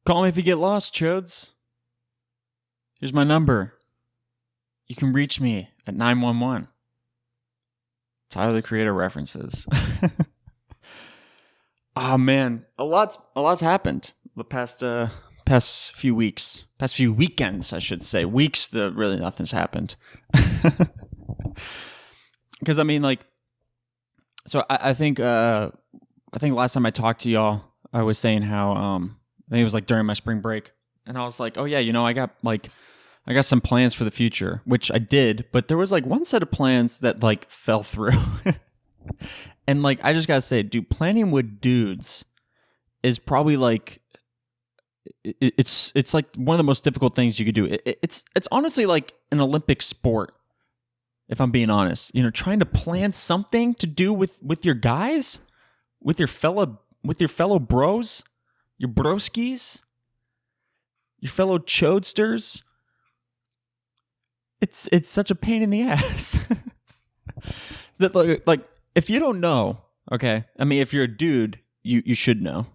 Call me if you get lost, chodes. Here's my number. You can reach me at 911. Tyler the Creator references. Oh man, a lot's happened the past few weeks, past few weekends, I should say. Weeks, really nothing's happened. Because I mean, like, so I think last time I talked to y'all, I was saying how I think it was like during my spring break, and I was like, oh yeah, I got some plans for the future, which I did, but there was like one set of plans that like fell through. And like, I just gotta say, dude, planning with dudes is probably like, it's like one of the most difficult things you could do. It's honestly like an Olympic sport, if I'm being honest. Trying to plan something to do with your guys, with your fellow bros, your broskies, your fellow chodesters. It's such a pain in the ass. That like if you don't know, okay, I mean, if you're a dude, you should know,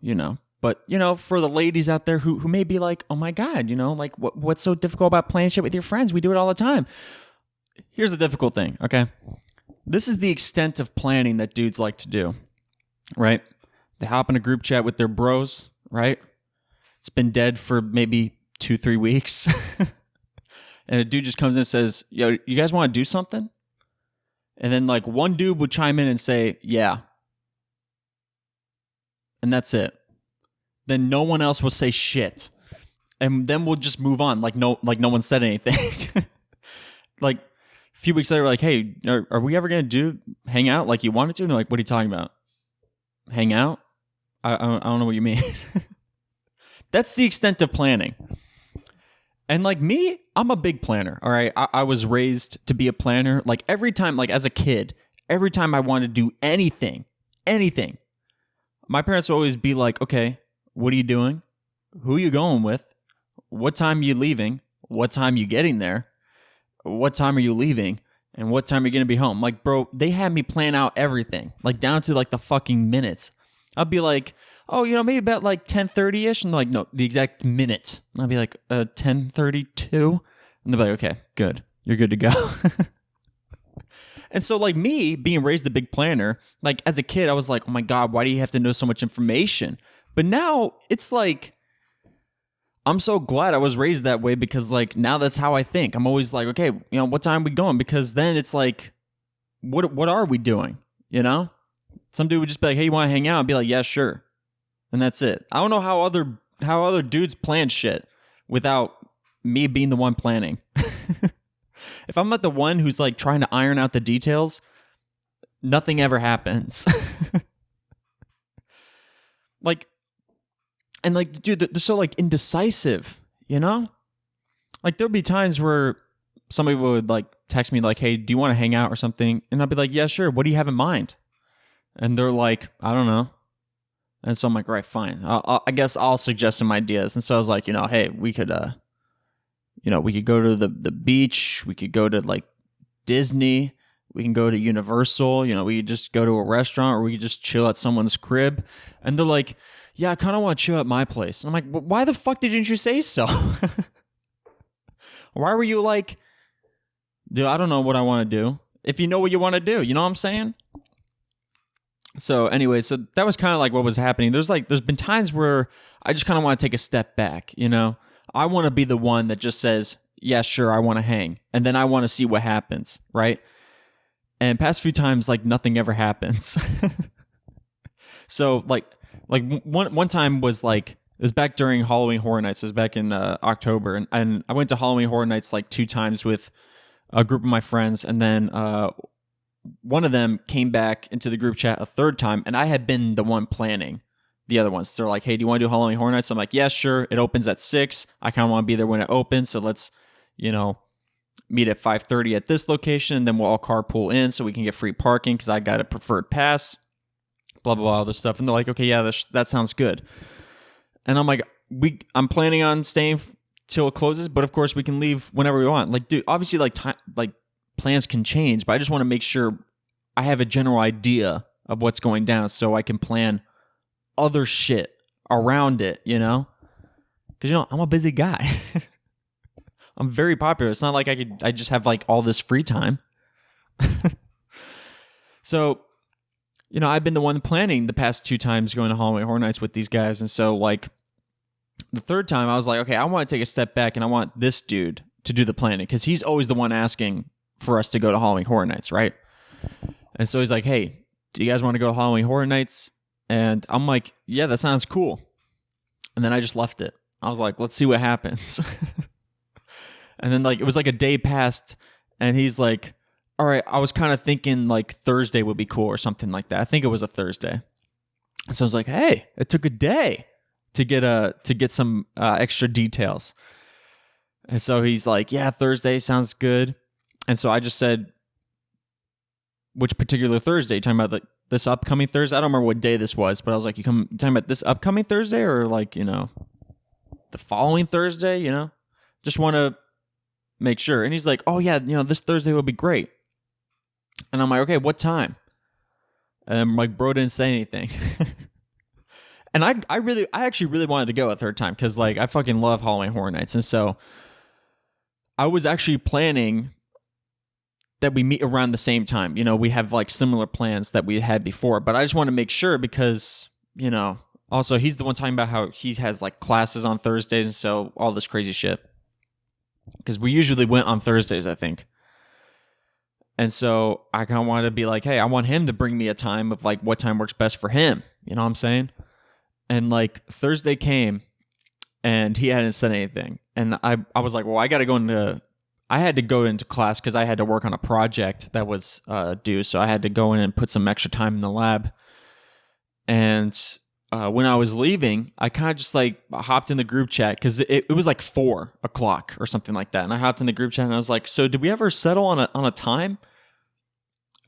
But, for the ladies out there who may be like, oh my God, like what's so difficult about planning shit with your friends? We do it all the time. Here's the difficult thing, okay? This is the extent of planning that dudes like to do, right? They hop in a group chat with their bros, right? It's been dead for maybe 2-3 weeks. And a dude just comes in and says, yo, you guys want to do something? And then like one dude would chime in and say, yeah. And that's it. Then no one else will say shit. And then we'll just move on. Like no one said anything. Like a few weeks later, we're like, hey, are we ever going to hang out like you wanted to? And they're like, what are you talking about? Hang out? I don't know what you mean. That's the extent of planning. And like me, I'm a big planner, all right? I was raised to be a planner. Like every time, like as a kid, every time I wanted to do anything, my parents would always be like, okay, what are you doing? Who are you going with? What time are you leaving? What time are you getting there? What time are you leaving? And what time are you going to be home? Like, bro, they had me plan out everything, like down to like the fucking minutes. I'd be like, oh, maybe about like 10:30ish. And they're like, no, the exact minute. And I'd be like, 10:32. And they're like, okay, good. You're good to go. And so like me being raised a big planner, like as a kid, I was like, oh my God, why do you have to know so much information? But now it's like, I'm so glad I was raised that way because like now that's how I think. I'm always like, okay, what time are we going? Because then it's like, what are we doing? Some dude would just be like, hey, you want to hang out? I'd be like, yeah, sure. And that's it. I don't know how other dudes plan shit without me being the one planning. If I'm not the one who's like trying to iron out the details, nothing ever happens. Like, and like, dude, they're so like indecisive, Like there'll be times where somebody would like text me like, hey, do you want to hang out or something? And I'll be like, yeah, sure. What do you have in mind? And they're like, I don't know. And so I'm like, right, fine. I guess I'll suggest some ideas. And so I was like, hey, we could, we could go to the beach. We could go to like Disney. We can go to Universal. We could just go to a restaurant, or we could just chill at someone's crib. And they're like, yeah, I kind of want to chill at my place. And I'm like, well, why the fuck didn't you say so? Why were you like, dude, I don't know what I want to do. If you know what you want to do, you know what I'm saying? So anyway, so that was kind of like what was happening. There's been times where I just kind of want to take a step back, I want to be the one that just says, yeah, sure, I want to hang. And then I want to see what happens, right? And past few times, like nothing ever happens. So like one time was like, it was back during Halloween Horror Nights. It was back in October. And I went to Halloween Horror Nights like 2 times with a group of my friends. And then one of them came back into the group chat a 3rd time, and I had been the one planning the other ones. So they're like, hey, do you want to do Halloween Horror Nights? I'm like, yeah, sure. It opens at 6. I kind of want to be there when it opens. So let's, meet at 5:30 at this location. And then we'll all carpool in so we can get free parking because I got a preferred pass, blah, blah, blah, all this stuff. And they're like, okay, yeah, that sounds good. And I'm like, I'm planning on staying till it closes, but of course we can leave whenever we want. Like, dude, obviously like plans can change, but I just want to make sure I have a general idea of what's going down so I can plan other shit around it, Because, I'm a busy guy. I'm very popular. It's not like I just have like all this free time. So, I've been the one planning the past 2 times going to Halloween Horror Nights with these guys. And so like the third time I was like, okay, I want to take a step back and I want this dude to do the planning because he's always the one asking for us to go to Halloween Horror Nights, right? And so he's like, hey, do you guys want to go to Halloween Horror Nights? And I'm like, yeah, that sounds cool. And then I just left it. I was like, let's see what happens. And then like it was like a day passed and he's like, all right, I was kind of thinking like Thursday would be cool or something like that. I think it was a Thursday. And so I was like, hey, it took a day to get some extra details. And so he's like, yeah, Thursday sounds good. And so I just said, which particular Thursday? Talking about like this upcoming Thursday? I don't remember what day this was, but I was like, you talking about this upcoming Thursday or like, the following Thursday, Just want to make sure. And he's like, oh yeah, this Thursday will be great. And I'm like, okay, what time? And I'm like, bro didn't say anything. And I actually really wanted to go a third time because like I fucking love Halloween Horror Nights. And so I was actually planning that we meet around the same time. We have like similar plans that we had before, but I just want to make sure because, also he's the one talking about how he has like classes on Thursdays and so all this crazy shit. Because we usually went on Thursdays, I think. And so I kind of wanted to be like, hey, I want him to bring me a time of like what time works best for him. You know what I'm saying? And like Thursday came and he hadn't said anything. And I was like, well, I had to go into class because I had to work on a project that was due. So I had to go in and put some extra time in the lab. And when I was leaving, I kind of just like hopped in the group chat because it was like 4:00 or something like that. And I hopped in the group chat and I was like, so did we ever settle on a time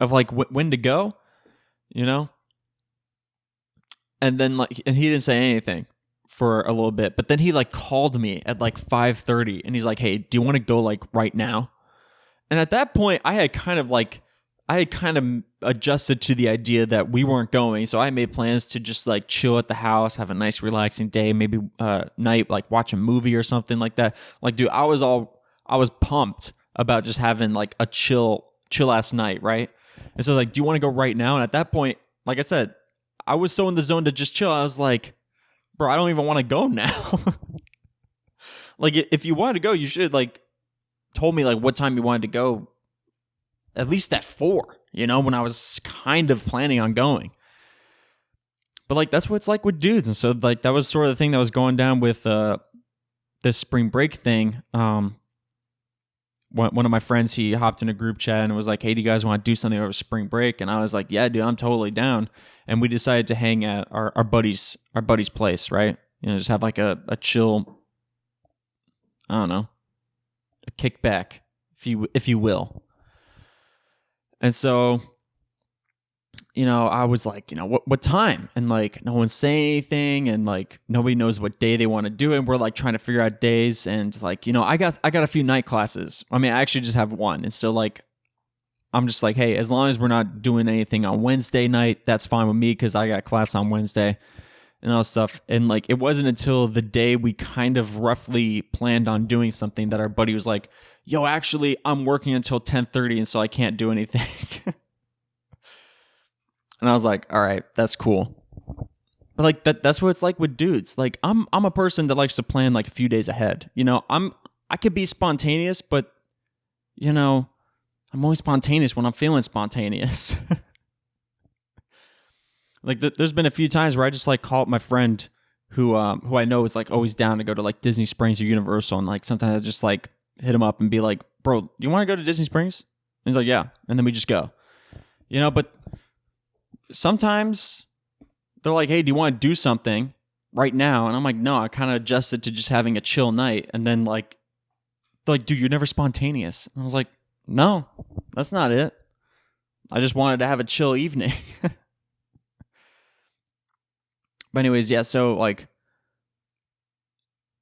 of like when to go, And then and he didn't say anything for a little bit, but then he like called me at like 5:30 and he's like, hey, do you want to go like right now? And at that point I had kind of adjusted to the idea that we weren't going. So I made plans to just like chill at the house, have a nice relaxing day, maybe night, like watch a movie or something like that. Like, dude, I was pumped about just having like a chill ass night. Right. And so like, do you want to go right now? And at that point, like I said, I was so in the zone to just chill. I was like, bro, I don't even want to go now. Like if you wanted to go, you should like told me like what time you wanted to go. At least at 4, when I was kind of planning on going. But like that's what it's like with dudes. And so like that was sort of the thing that was going down with this spring break thing. One of my friends, he hopped in a group chat and was like, hey, do you guys want to do something over spring break? And I was like, yeah, dude, I'm totally down. And we decided to hang at our buddy's place, right? Just have like a chill, I don't know, a kickback, if you will. And so, I was like, what time? And like, no one's saying anything, and like, nobody knows what day they want to do it. And we're like trying to figure out days. And like, I got a few night classes. I mean, I actually just have one. And so like, I'm just like, hey, as long as we're not doing anything on Wednesday night, that's fine with me because I got class on Wednesday and all stuff. And like, it wasn't until the day we kind of roughly planned on doing something that our buddy was like, yo, actually, I'm working until 10:30, and so I can't do anything. And I was like, all right, that's cool. But like that's what it's like with dudes. Like I'm a person that likes to plan like a few days ahead. I could be spontaneous, but I'm only spontaneous when I'm feeling spontaneous. Like there's been a few times where I just like call up my friend who I know is like always down to go to like Disney Springs or Universal, and like sometimes I just like hit him up and be like, bro, do you want to go to Disney Springs? And he's like, yeah. And then we just go, but sometimes they're like, hey, do you want to do something right now? And I'm like, no, I kind of adjusted to just having a chill night. And then like, they're like, dude, you're never spontaneous. And I was like, no, that's not it. I just wanted to have a chill evening. But anyways, yeah, so like,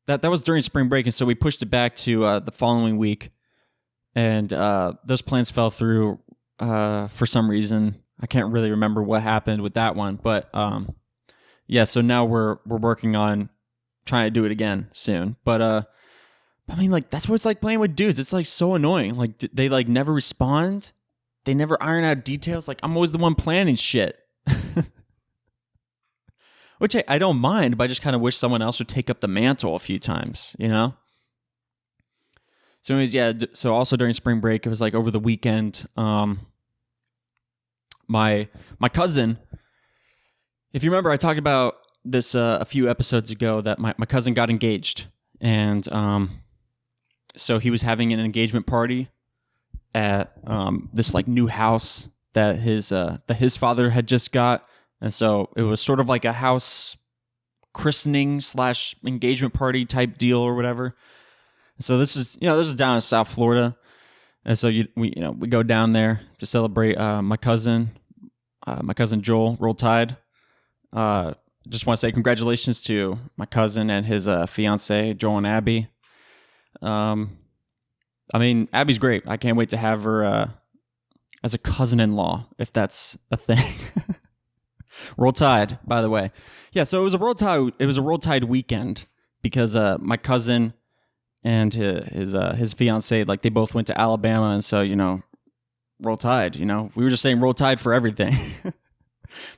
that was during spring break, and so we pushed it back to the following week, and those plans fell through for some reason. I can't really remember what happened with that one, but yeah. So now we're working on trying to do it again soon. But I mean, like, that's what it's like playing with dudes. It's like so annoying. Like, they like never respond. They never iron out details. Like, I'm always the one planning shit. Which I don't mind, but I just kind of wish someone else would take up the mantle a few times, you know? So anyways, yeah, so also during spring break, it was like over the weekend, my cousin, if you remember, I talked about this a few episodes ago that my cousin got engaged. And so he was having an engagement party at this like new house that his father had just got. And so it was sort of like a house christening / engagement party type deal or whatever. And so this is down in South Florida. And so we go down there to celebrate my cousin Joel, Roll Tide. Just want to say congratulations to my cousin and his fiance, Joel and Abby. I mean, Abby's great. I can't wait to have her as a cousin-in-law, if that's a thing. Roll Tide, by the way. Yeah, so it was a Roll Tide. It was a Roll Tide weekend because my cousin and his fiance, like, they both went to Alabama, and so Roll Tide. We were just saying Roll Tide for everything.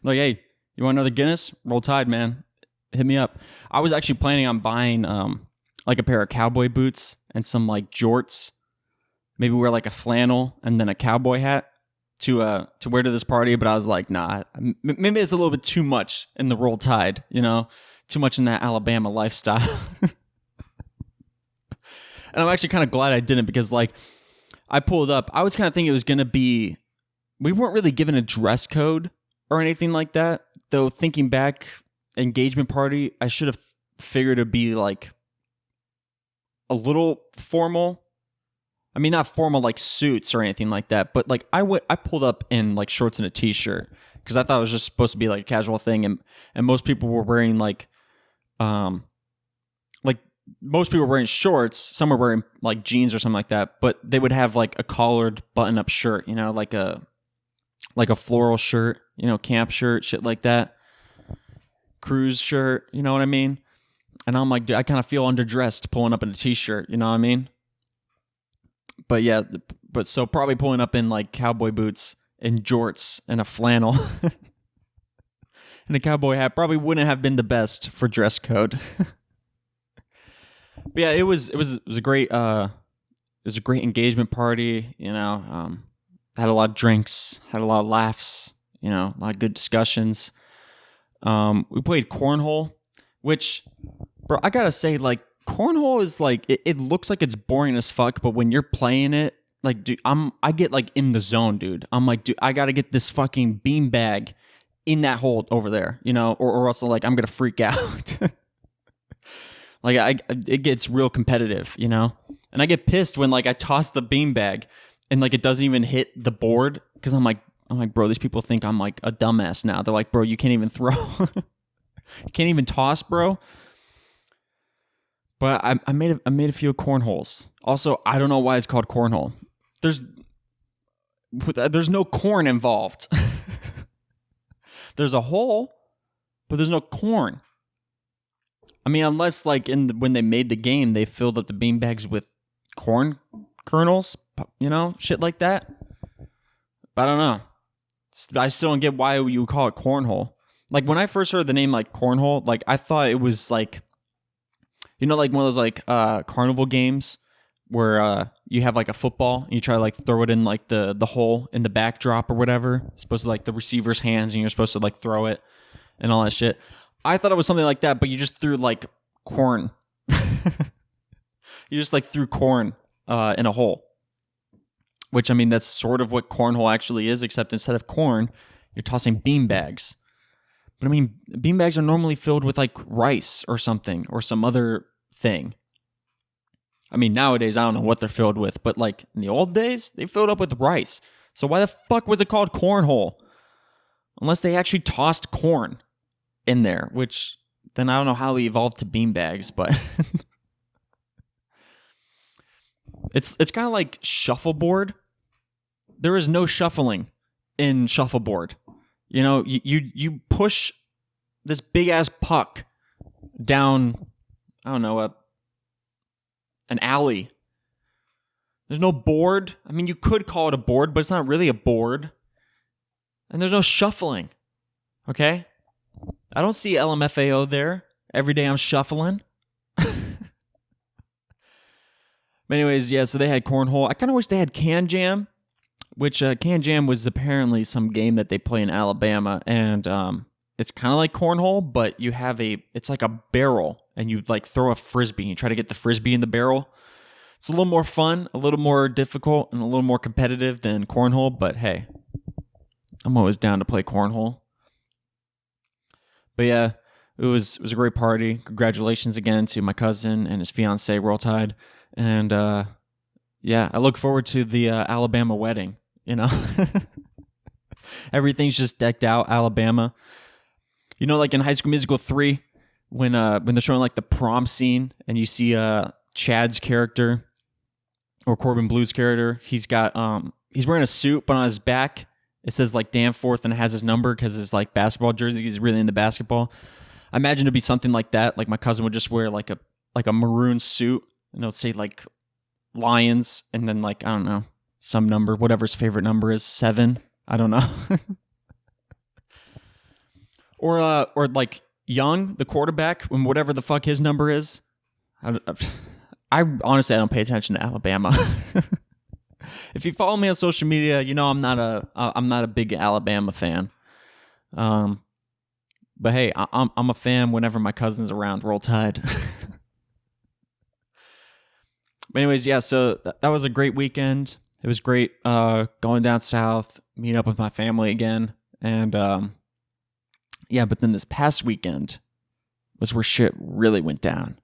Like, hey, you want another Guinness? Roll Tide, man. Hit me up. I was actually planning on buying like a pair of cowboy boots and some like jorts. Maybe wear like a flannel and then a cowboy hat to wear to this party, but I was like, nah, maybe it's a little bit too much in the Roll Tide, too much in that Alabama lifestyle. And I'm actually kind of glad I didn't, because like I pulled up, I was kind of thinking it was going to be, we weren't really given a dress code or anything like that, though. Thinking back, engagement party, I should have figured it'd be like a little formal. I mean, not formal like suits or anything like that, but like I pulled up in like shorts and a t-shirt because I thought it was just supposed to be like a casual thing, and most people were wearing like most people were wearing shorts. Some were wearing like jeans or something like that, but they would have like a collared button-up shirt, like a floral shirt, camp shirt, shit like that, cruise shirt, you know what I mean? And I'm like, dude, I kind of feel underdressed pulling up in a t-shirt, you know what I mean? But yeah, so probably pulling up in like cowboy boots and jorts and a flannel and a cowboy hat probably wouldn't have been the best for dress code. But yeah, it was a great engagement party. Had a lot of drinks, had a lot of laughs. A lot of good discussions. We played cornhole, which, bro, I gotta say, like, cornhole is like it looks like it's boring as fuck, but when you're playing it, like, dude, I get like in the zone, dude. I'm like, dude, I gotta get this fucking beanbag in that hole over there, or else like I'm gonna freak out. Like it gets real competitive, and I get pissed when like I toss the beanbag and like it doesn't even hit the board, because I'm like, bro, these people think I'm like a dumbass now. They're like, bro, you can't even throw, you can't even toss, bro. But I made a few cornholes. Also, I don't know why it's called cornhole. There's no corn involved. There's a hole, but there's no corn. I mean, unless like when they made the game, they filled up the beanbags with corn kernels, shit like that. But I don't know. I still don't get why you would call it cornhole. Like when I first heard the name like cornhole, like I thought it was like, like one of those like carnival games where you have like a football and you try to like throw it in like the hole in the backdrop or whatever. It's supposed to like the receiver's hands and you're supposed to like throw it and all that shit. I thought it was something like that, but you just threw like corn. You just like threw corn in a hole. Which, I mean, that's sort of what cornhole actually is, except instead of corn, you're tossing beanbags. But I mean, beanbags are normally filled with like rice or something, or some other thing. I mean, nowadays, I don't know what they're filled with, but like in the old days, they filled up with rice. So why the fuck was it called cornhole? Unless they actually tossed corn in there, which then I don't know how we evolved to beanbags, but it's kind of like shuffleboard. There is no shuffling in shuffleboard. You push this big ass puck down I don't know, an alley. There's no board. I mean, you could call it a board, but it's not really a board. And there's no shuffling. Okay? I don't see LMFAO there. Every day I'm shuffling. But anyways, yeah, so they had cornhole. I kind of wish they had Can Jam, which Can Jam was apparently some game that they play in Alabama. And it's kind of like cornhole, but you have it's like a barrel, and you like throw a frisbee. You try to get the frisbee in the barrel. It's a little more fun, a little more difficult, and a little more competitive than cornhole, but hey, I'm always down to play cornhole. But yeah, it was a great party. Congratulations again to my cousin and his fiance, Roll Tide. And yeah, I look forward to the Alabama wedding, you know? Everything's just decked out, Alabama. You know, like in High School Musical 3, when they're showing like the prom scene and you see Chad's character or Corbin Blue's character, he's wearing a suit, but on his back it says like Danforth and it has his number because it's like basketball jersey. He's really into basketball. I imagine it'd be something like that. Like my cousin would just wear like a maroon suit and it'll say like Lions and then like, I don't know, some number, whatever his favorite number is, 7. I don't know. Or like Young, the quarterback, when whatever the fuck his number is. I honestly, I don't pay attention to Alabama. If you follow me on social media, you know I'm not a big Alabama fan. But hey, I'm a fan whenever my cousin's around. Roll Tide. But anyways, yeah. So that was a great weekend. It was great going down south, meeting up with my family again, and yeah. But then this past weekend was where shit really went down.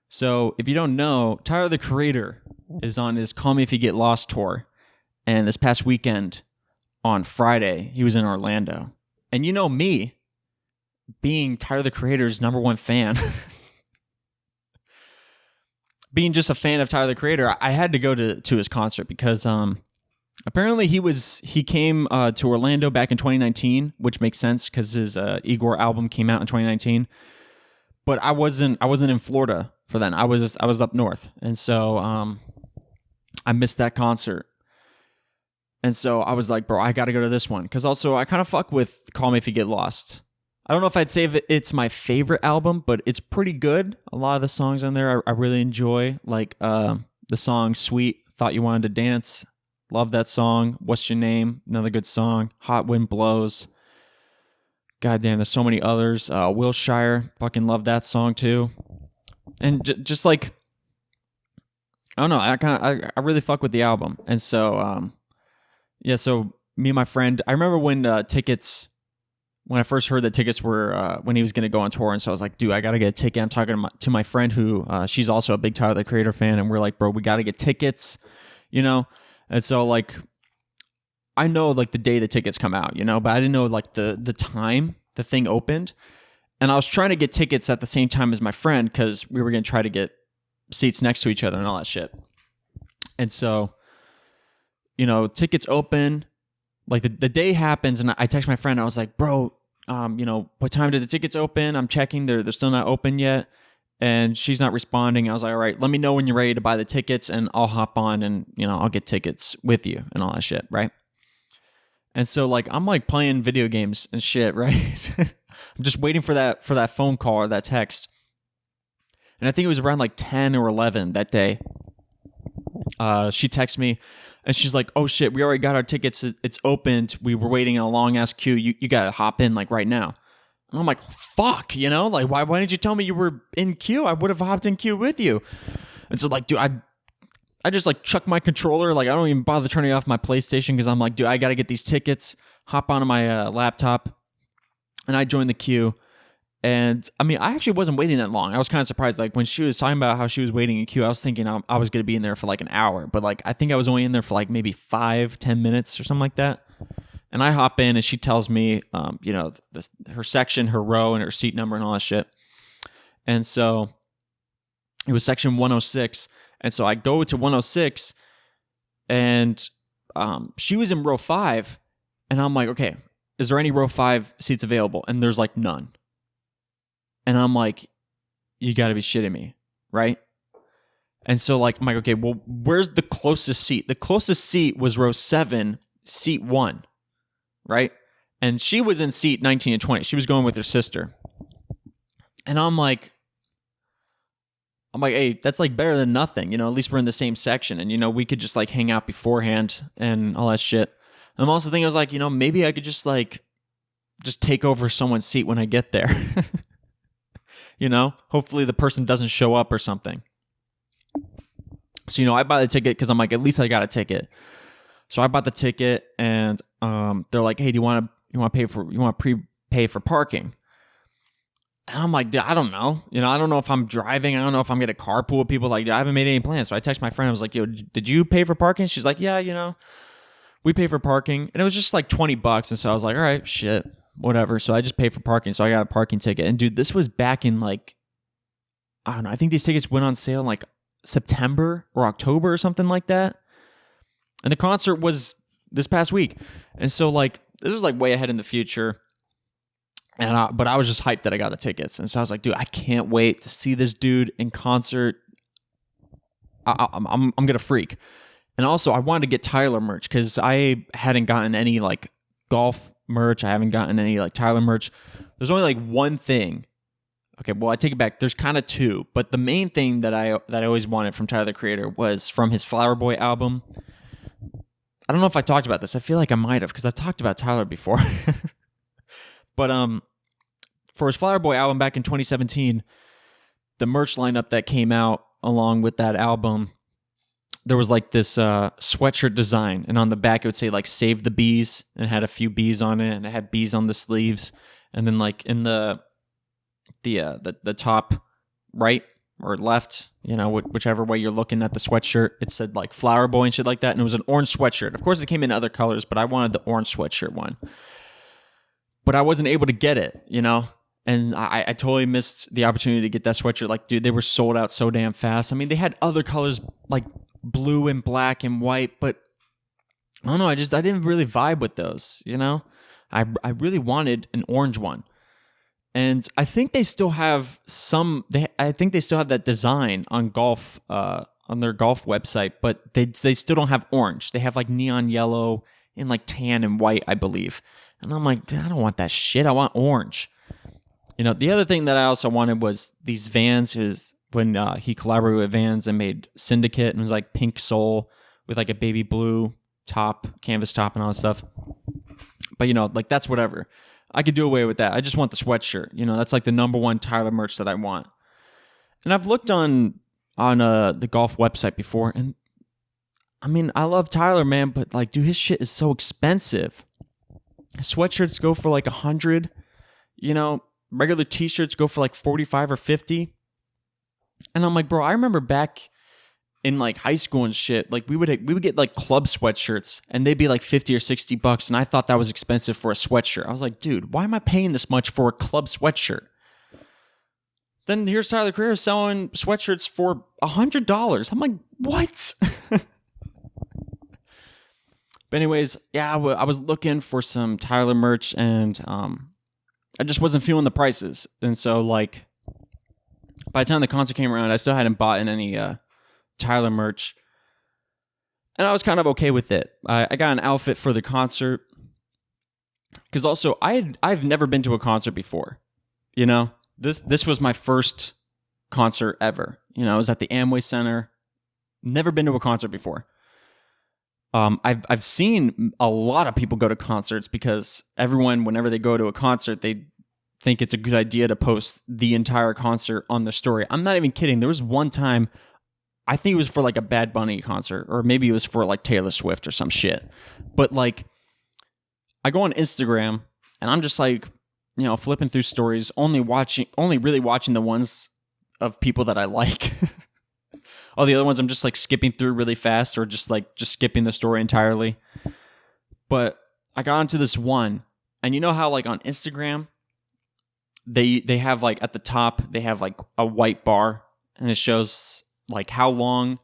So if you don't know, Tyler the Creator is on his Call Me If You Get Lost tour. And this past weekend, on Friday, he was in Orlando. And you know me, being Tyler the Creator's #1 fan, being just a fan of Tyler the Creator, I had to go to his concert because apparently he came to Orlando back in 2019, which makes sense because his Igor album came out in 2019. But I wasn't in Florida for that. I was up north, and so I missed that concert. And so I was like, bro, I got to go to this one because also I kind of fuck with Call Me If You Get Lost. I don't know if I'd say it's my favorite album, but it's pretty good. A lot of the songs on there I really enjoy, like the song "Sweet," "Thought You Wanted to Dance." Love that song. "What's Your Name?" Another good song. "Hot Wind Blows." Goddamn, there's so many others. Wilshire, fucking love that song too. And just like, I don't know, I really fuck with the album. And so, yeah, so me and my friend, I remember when I first heard that tickets were, when he was going to go on tour. And so I was like, dude, I got to get a ticket. I'm talking to my friend who, she's also a big Tyler the Creator fan. And we're like, bro, we got to get tickets, you know? And so like, I know like the day the tickets come out, you know, but I didn't know like the time the thing opened. And I was trying to get tickets at the same time as my friend because we were going to try to get seats next to each other and all that shit. And so, you know, tickets open, like the day happens and I text my friend. I was like, bro, you know, what time did the tickets open? I'm checking. They're still not open yet. And she's not responding. I was like, all right, let me know when you're ready to buy the tickets and I'll hop on and, you know, I'll get tickets with you and all that shit, right? And so like I'm like playing video games and shit, right? I'm just waiting for that phone call or that text. And I think it was around like 10 or 11 that day. She texts me and she's like, "Oh shit, we already got our tickets. It's opened. We were waiting in a long ass queue. You got to hop in like right now." And I'm like, "Fuck, you know? Like why didn't you tell me you were in queue? I would have hopped in queue with you." And so like, dude, I just like chuck my controller. Like I don't even bother turning off my PlayStation because I'm like, dude, I got to get these tickets. Hop onto my laptop, and I joined the queue. And I mean, I actually wasn't waiting that long. I was kind of surprised. Like when she was talking about how she was waiting in queue, I was thinking I was going to be in there for like an hour. But like I think I was only in there for like maybe 5-10 minutes or something like that. And I hop in, and she tells me, you know, her section, her row, and her seat number, and all that shit. And so it was section 106. And so I go to 106, and she was in row 5, and I'm like, okay, is there any row 5 seats available? And there's like none. And I'm like, you got to be shitting me, right? And so like I'm like, okay, well, where's the closest seat? The closest seat was row 7, seat 1, right? And she was in seat 19 and 20. She was going with her sister. And I'm like, hey, that's like better than nothing. At least we're in the same section, and we could just like hang out beforehand and all that shit. I'm also thinking, I was like, maybe I could just take over someone's seat when I get there. Hopefully the person doesn't show up or something. So I buy the ticket because I'm like, at least I got a ticket. So I bought the ticket, and they're like, hey, do you want to prepay for parking? And I'm like, I don't know. I don't know if I'm driving. I don't know if I'm going to carpool with people. Like, I haven't made any plans. So I text my friend. I was like, yo, did you pay for parking? She's like, yeah, we pay for parking. And it was just like $20. And so I was like, all right, shit, whatever. So I just paid for parking. So I got a parking ticket. And dude, this was back in like, I don't know. I think these tickets went on sale in like September or October or something like that. And the concert was this past week. And so like, this was like way ahead in the future. But I was just hyped that I got the tickets. And so I was like, dude, I can't wait to see this dude in concert. I'm going to freak. And also, I wanted to get Tyler merch because I hadn't gotten any like golf merch. I haven't gotten any like Tyler merch. There's only like one thing. Okay, well, I take it back. There's kind of two. But the main thing that I always wanted from Tyler, the Creator, was from his Flower Boy album. I don't know if I talked about this. I feel like I might have because I've talked about Tyler before. But for his Flower Boy album back in 2017, the merch lineup that came out along with that album, there was like this sweatshirt design, and on the back it would say like "Save the Bees," and it had a few bees on it, and it had bees on the sleeves, and then like in the top right or left, whichever way you're looking at the sweatshirt, it said like Flower Boy and shit like that, and it was an orange sweatshirt. Of course, it came in other colors, but I wanted the orange sweatshirt one. But I wasn't able to get it, And I totally missed the opportunity to get that sweatshirt. Like, dude, they were sold out so damn fast. I mean, they had other colors like blue and black and white, but I don't know. I didn't really vibe with those, I really wanted an orange one. And I think they still have I think they still have that design on golf, on their golf website, but they still don't have orange. They have like neon yellow and like tan and white, I believe. And I'm like, I don't want that shit. I want orange. The other thing that I also wanted was these Vans. Is when he collaborated with Vans and made Syndicate, and it was like pink sole with like a baby blue top, canvas top, and all that stuff. But like that's whatever. I could do away with that. I just want the sweatshirt. That's like the number one Tyler merch that I want. And I've looked on the golf website before, and I mean, I love Tyler, man, but like, dude, his shit is so expensive. Sweatshirts go for like $100, regular t-shirts go for like 45 or 50. And I'm like, bro, I remember back in like high school and shit, like we would get like club sweatshirts and they'd be like 50 or $60. And I thought that was expensive for a sweatshirt. I was like, dude, why am I paying this much for a club sweatshirt? Then here's Tyler, the Creator, selling sweatshirts for $100. I'm like, what? But anyways, yeah, I was looking for some Tyler merch, and I just wasn't feeling the prices. And so, like, by the time the concert came around, I still hadn't bought any Tyler merch. And I was kind of okay with it. I got an outfit for the concert. Because also, I've never been to a concert before. This was my first concert ever. I was at the Amway Center. Never been to a concert before. I've seen a lot of people go to concerts because everyone, whenever they go to a concert, they think it's a good idea to post the entire concert on their story. I'm not even kidding. There was one time, I think it was for like a Bad Bunny concert, or maybe it was for like Taylor Swift or some shit. But like, I go on Instagram and I'm just like, flipping through stories, only really watching the ones of people that I like. All the other ones I'm just like skipping through really fast, or just skipping the story entirely. But I got onto this one, and you know how like on Instagram, they have like at the top, they have like a white bar, and it shows like how long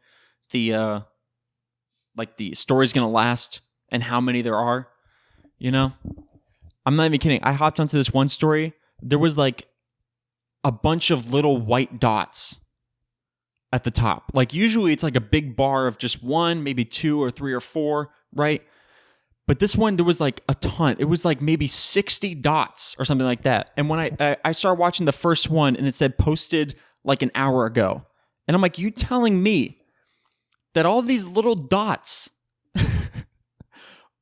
the story's gonna last and how many there are. I'm not even kidding. I hopped onto this one story. There was like a bunch of little white dots at the top. Like usually it's like a big bar of just one, maybe two or three or four, right? But this one, there was like a ton. It was like maybe 60 dots or something like that. And when I started watching the first one and it said posted like an hour ago. And I'm like, you telling me that all these little dots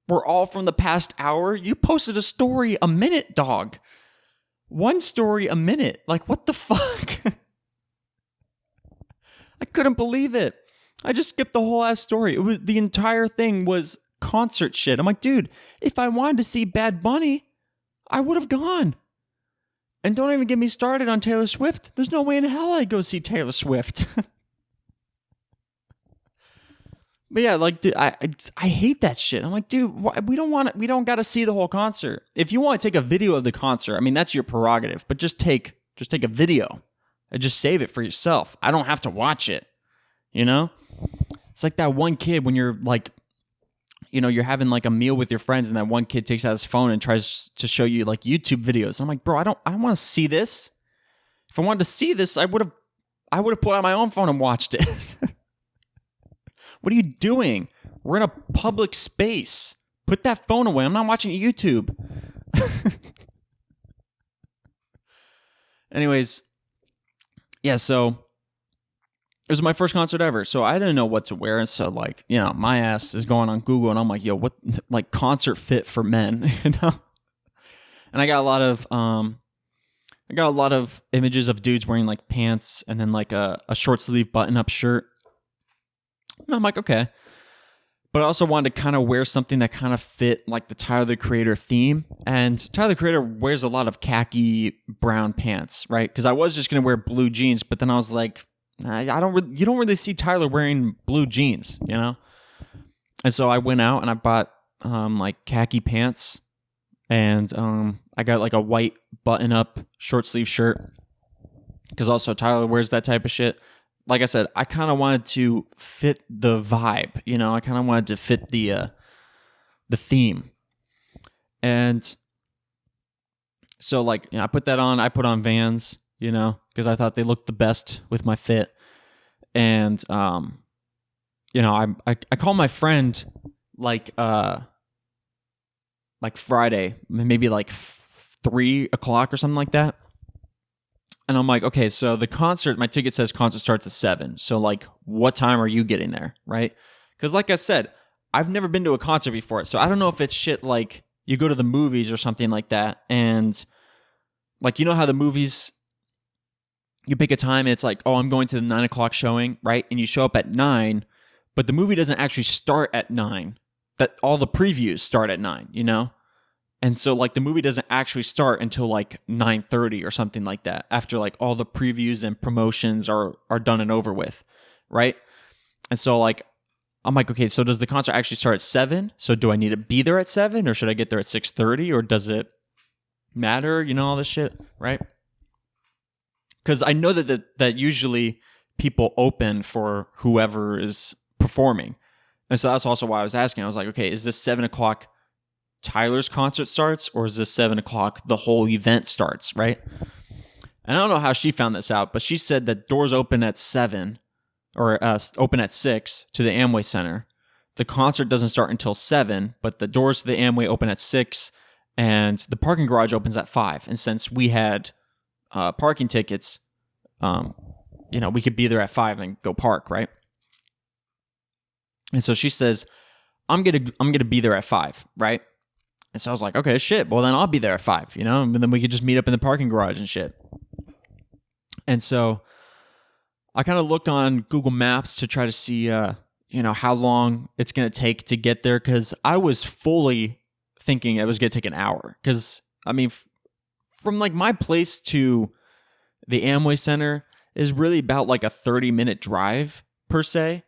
were all from the past hour? You posted a story a minute, dog. One story a minute. Like, what the fuck? I couldn't believe it. I just skipped the whole ass story. The entire thing was concert shit. I'm like, dude, if I wanted to see Bad Bunny, I would have gone. And don't even get me started on Taylor Swift. There's no way in hell I'd go see Taylor Swift. But yeah, like, dude, I hate that shit. I'm like, dude, we don't got to see the whole concert. If you want to take a video of the concert, I mean, that's your prerogative. But just take a video and just save it for yourself. I don't have to watch it. You know, it's like that one kid when you're like, you know, you're having like a meal with your friends, and that one kid takes out his phone and tries to show you like YouTube videos. And I'm like, bro, I don't want to see this. If I wanted to see this, I would have put out my own phone and watched it. What are you doing? We're in a public space. Put that phone away. I'm not watching YouTube. Anyways, yeah, so it was my first concert ever. So I didn't know what to wear. And so, like, you know, my ass is going on Google and I'm like, yo, what, like, concert fit for men, you know? And I got a lot of images of dudes wearing like pants and then like a short sleeve button up shirt. And I'm like, okay. But I also wanted to kind of wear something that kind of fit like the Tyler the Creator theme. And Tyler the Creator wears a lot of khaki brown pants, right? Because I was just going to wear blue jeans, but then I was like, you don't really see Tyler wearing blue jeans, you know? And so I went out and I bought like khaki pants, and I got like a white button up short sleeve shirt, because also Tyler wears that type of shit. Like I said, I kind of wanted to fit the vibe, you know? I kind of wanted to fit the theme. And so, like, you know, I put that on. I put on Vans, you know, because I thought they looked the best with my fit. And, you know, I called my friend like Friday, maybe like 3 o'clock or something like that. And I'm like, okay, so the concert, my ticket says concert starts at 7. So, like, what time are you getting there, right? Because, like I said, I've never been to a concert before. So I don't know if it's shit like you go to the movies or something like that. And, like, you know how the movies, you pick a time and it's like, oh, I'm going to the 9 o'clock showing, right? And you show up at 9, but the movie doesn't actually start at 9. That all the previews start at 9, you know? And so, like, the movie doesn't actually start until, like, 9:30 or something like that, after, like, all the previews and promotions are done and over with, right? And so, like, I'm like, okay, so does the concert actually start at 7? So do I need to be there at 7, or should I get there at 6:30, or does it matter, you know, all this shit, right? Because I know that usually people open for whoever is performing. And so that's also why I was asking. I was like, okay, is this 7 o'clock Tyler's concert starts, or is this 7 o'clock the whole event starts, right? And I don't know how she found this out, but she said that doors open at 7, or open at 6 to the Amway Center. The concert doesn't start until 7, but the doors to the Amway open at 6, and the parking garage opens at 5. And since we had parking tickets, you know, we could be there at 5 and go park, right? And so she says, I'm gonna be there at 5, right? And so I was like, okay, shit. Well, then I'll be there at 5, you know? And then we could just meet up in the parking garage and shit. And so I kind of looked on Google Maps to try to see, you know, how long it's going to take to get there. Because I was fully thinking it was going to take an hour. Because, I mean, from, like, my place to the Amway Center is really about, like, a 30-minute drive, per se.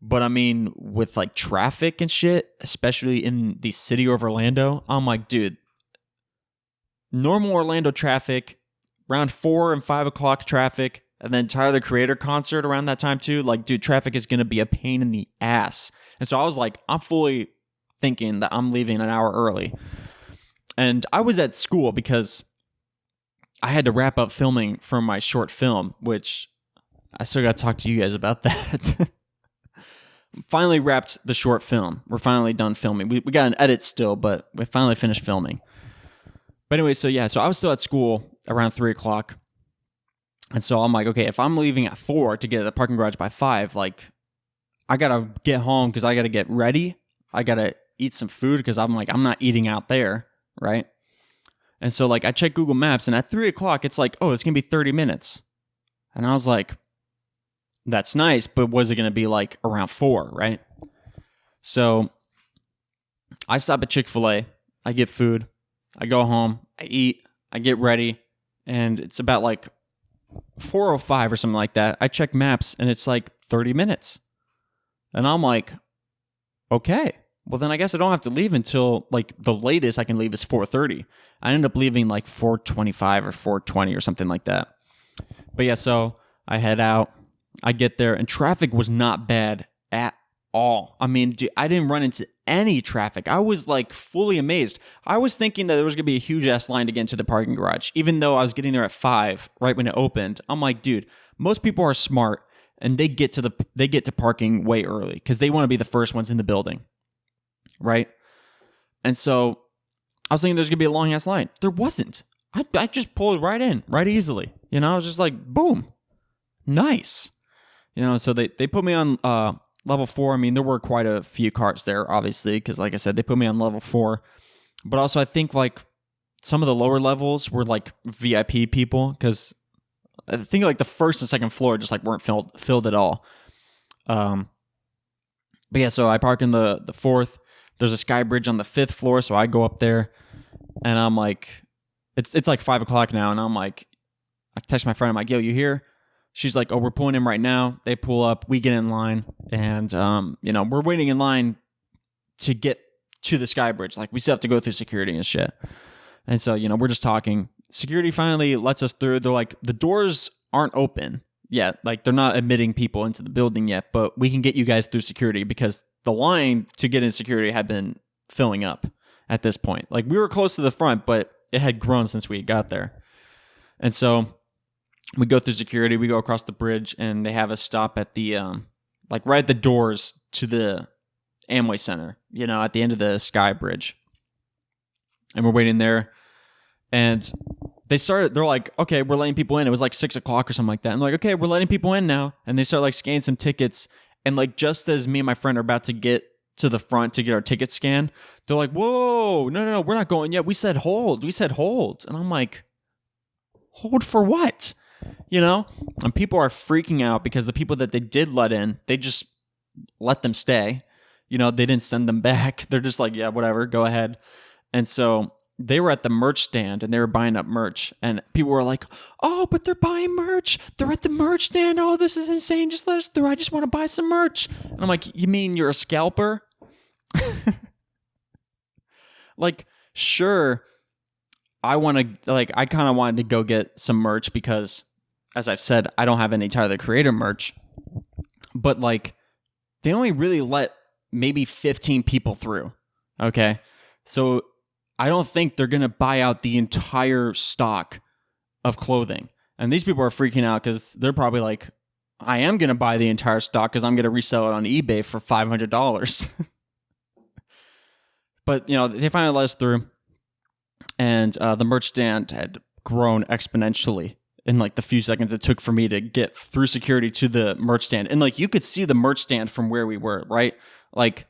But I mean, with like traffic and shit, especially in the city of Orlando, I'm like, dude, normal Orlando traffic, around 4 and 5 o'clock traffic, and then Tyler the Creator concert around that time too. Like, dude, traffic is going to be a pain in the ass. And so I was like, I'm fully thinking that I'm leaving an hour early. And I was at school because I had to wrap up filming for my short film, which I still got to talk to you guys about that. Finally wrapped the short film. We're finally done filming. We got an edit still, but we finally finished filming. But anyway, so I was still at school around 3 o'clock. And so I'm like, okay, if I'm leaving at 4 to get to the parking garage by 5, like, I got to get home because I got to get ready. I got to eat some food because I'm like, I'm not eating out there, right? And so, like, I check Google Maps, and at 3 o'clock, it's like, oh, it's going to be 30 minutes. And I was like, that's nice, but was it going to be, like, around 4, right? So I stop at Chick-fil-A. I get food. I go home. I eat. I get ready. And it's about, like, 4:05 or something like that. I check maps, and it's, like, 30 minutes. And I'm like, okay. Well, then I guess I don't have to leave until, like, the latest I can leave is 4:30. I ended up leaving, like, 4:25 or 4:20 or something like that. But yeah, so I head out. I get there, and traffic was not bad at all. I mean, dude, I didn't run into any traffic. I was, like, fully amazed. I was thinking that there was going to be a huge-ass line to get into the parking garage, even though I was getting there at 5, right when it opened. I'm like, dude, most people are smart, and they get to parking way early because they want to be the first ones in the building, right? And so I was thinking there's going to be a long-ass line. There wasn't. I just pulled right in, right easily. You know, I was just like, boom, nice. You know, so they put me on level 4. I mean, there were quite a few carts there, obviously, because like I said, they put me on level 4. But also I think like some of the lower levels were like VIP people because I think like the first and second floor just like weren't filled at all. But yeah, so I park in the 4th. There's a sky bridge on the 5th floor, so I go up there, and I'm like, it's like 5 o'clock now, and I'm like, I text my friend, I'm like, yo, you here? She's like, oh, we're pulling in right now. They pull up, we get in line, and you know, we're waiting in line to get to the sky bridge. Like, we still have to go through security and shit. And so, you know, we're just talking. Security finally lets us through. They're like, the doors aren't open yet. Like, they're not admitting people into the building yet, but we can get you guys through security because the line to get in security had been filling up at this point. Like, we were close to the front, but it had grown since we got there. And so we go through security, we go across the bridge, and they have us stop at the, like right at the doors to the Amway Center, you know, at the end of the sky bridge. And we're waiting there. And they're like, okay, we're letting people in. It was like 6 o'clock or something like that. And they're like, okay, we're letting people in now. And they start like scanning some tickets. And like, just as me and my friend are about to get to the front to get our ticket scanned, they're like, whoa, no, we're not going yet. We said hold. And I'm like, hold for what? You know? And people are freaking out because the people that they did let in, they just let them stay. You know, they didn't send them back. They're just like, yeah, whatever, go ahead. And so they were at the merch stand and they were buying up merch. And people were like, oh, but they're buying merch. They're at the merch stand. Oh, this is insane. Just let us through. I just want to buy some merch. And I'm like, you mean you're a scalper? Like, sure, I kind of wanted to go get some merch because, as I've said, I don't have any Tyler the Creator merch. But like, they only really let maybe 15 people through. Okay. So I don't think they're going to buy out the entire stock of clothing. And these people are freaking out because they're probably like, I am going to buy the entire stock because I'm going to resell it on eBay for $500. But, you know, they finally let us through. And the merch stand had grown exponentially in like the few seconds it took for me to get through security to the merch stand. And like, you could see the merch stand from where we were, right? Like,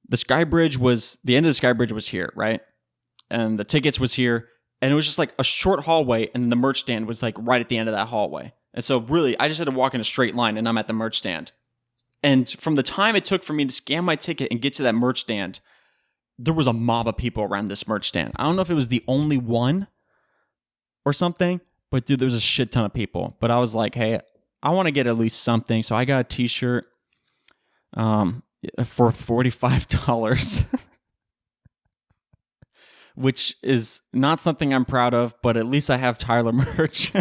the sky bridge the end of the sky bridge was here, right? And the tickets was here. And it was just like a short hallway. And the merch stand was like right at the end of that hallway. And so really, I just had to walk in a straight line and I'm at the merch stand. And from the time it took for me to scan my ticket and get to that merch stand, there was a mob of people around this merch stand. I don't know if it was the only one or something, but dude, there's a shit ton of people. But I was like, hey, I want to get at least something. So I got a t-shirt for $45, which is not something I'm proud of, but at least I have Tyler merch.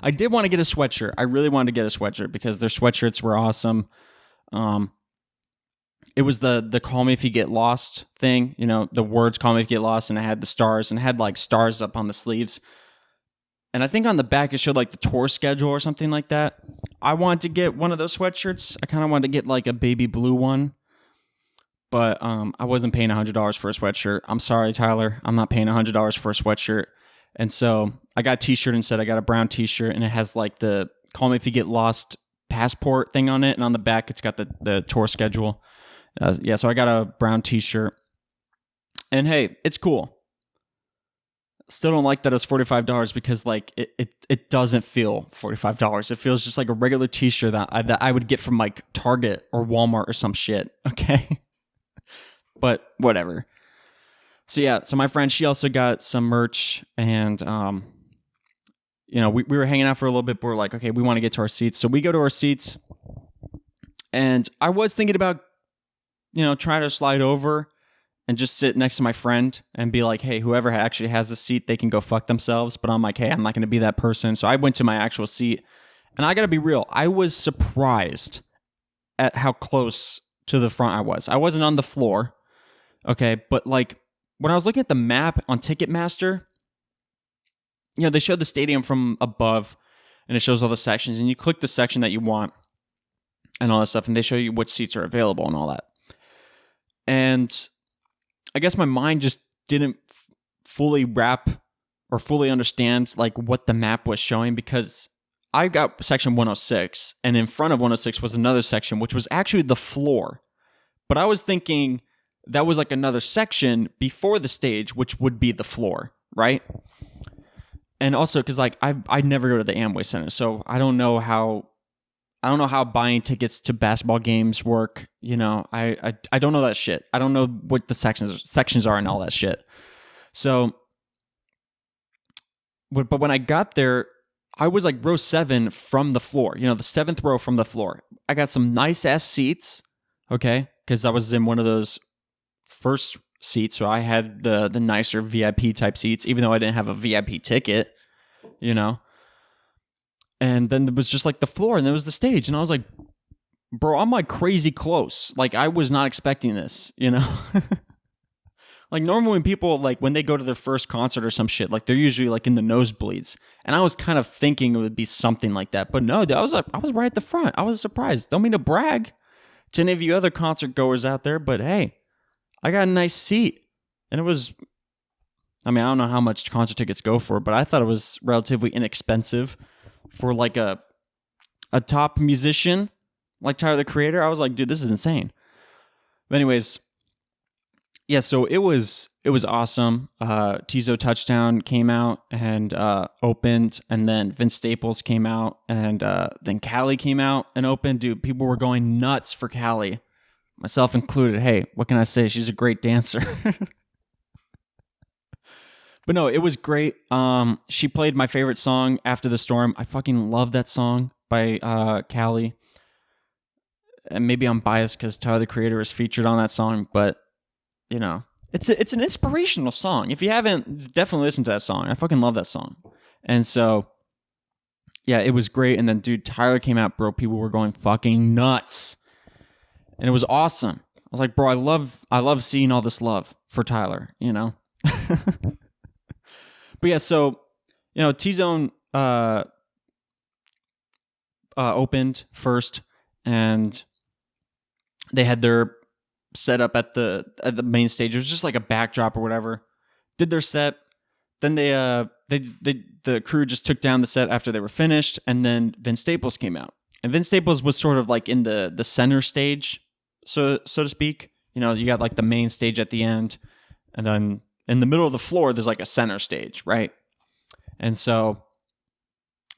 I did want to get a sweatshirt. I really wanted to get a sweatshirt because their sweatshirts were awesome. It was the Call Me If You Get Lost thing, you know, the words Call Me If You Get Lost, and it had the stars, and it had like stars up on the sleeves. And I think on the back it showed like the tour schedule or something like that. I wanted to get one of those sweatshirts. I kind of wanted to get like a baby blue one. But I wasn't paying $100 for a sweatshirt. I'm sorry, Tyler. I'm not paying $100 for a sweatshirt. And so I got a t-shirt instead. I got a brown t-shirt, and it has like the Call Me If You Get Lost passport thing on it. And on the back, it's got the tour schedule. So I got a brown t-shirt. And hey, it's cool. Still don't like that it's $45 because like it doesn't feel $45. It feels just like a regular t-shirt that I would get from like Target or Walmart or some shit. Okay. But whatever. So yeah, so my friend, she also got some merch, and we were hanging out for a little bit, but we're like, okay, we want to get to our seats. So we go to our seats, and I was thinking about, trying to slide over and just sit next to my friend and be like, hey, whoever actually has a seat, they can go fuck themselves. But I'm like, hey, I'm not going to be that person. So I went to my actual seat, and I got to be real. I was surprised at how close to the front I was. I wasn't on the floor. Okay, but like when I was looking at the map on Ticketmaster, they showed the stadium from above, and it shows all the sections, and you click the section that you want and all that stuff, and they show you which seats are available and all that. And I guess my mind just didn't fully wrap or fully understand like what the map was showing, because I got section 106, and in front of 106 was another section, which was actually the floor. But I was thinking that was like another section before the stage, which would be the floor, right? And also because like I never go to the Amway Center, so I don't know how buying tickets to basketball games work. I don't know that shit. I don't know what the sections are and all that shit. So, but when I got there, I was like row 7 from the floor. The 7th row from the floor. I got some nice ass seats, okay, because I was in one of those first seats, so I had the nicer VIP type seats, even though I didn't have a VIP ticket, And then there was just like the floor, and there was the stage, and I was like, bro, I'm like crazy close. Like I was not expecting this, Like normally when people like when they go to their first concert or some shit, like they're usually like in the nosebleeds, and I was kind of thinking it would be something like that, but no, I was right at the front. I was surprised. Don't mean to brag to any of you other concert goers out there, but hey, I got a nice seat, and it was, I don't know how much concert tickets go for, but I thought it was relatively inexpensive for like a top musician like Tyler the Creator. I was like, dude, this is insane. But anyways, yeah, so it was awesome. Tizo Touchdown came out and opened, and then Vince Staples came out, and then Callie came out and opened. Dude, people were going nuts for Callie, myself included. Hey, what can I say? She's a great dancer. But no, it was great. She played my favorite song, After the Storm. I fucking love that song by Callie. And maybe I'm biased because Tyler the Creator is featured on that song, but it's an inspirational song. If you haven't, definitely listen to that song. I fucking love that song. And so, yeah, it was great. And then, dude, Tyler came out, bro. People were going fucking nuts, and it was awesome. I was like, bro, I love seeing all this love for Tyler. But yeah, so T-Zone opened first, and they had their set up at the main stage. It was just like a backdrop or whatever. Did their set, then the crew just took down the set after they were finished, and then Vince Staples came out. And Vince Staples was sort of like in the center stage, so to speak. You got like the main stage at the end, and then in the middle of the floor, there's like a center stage, right? And so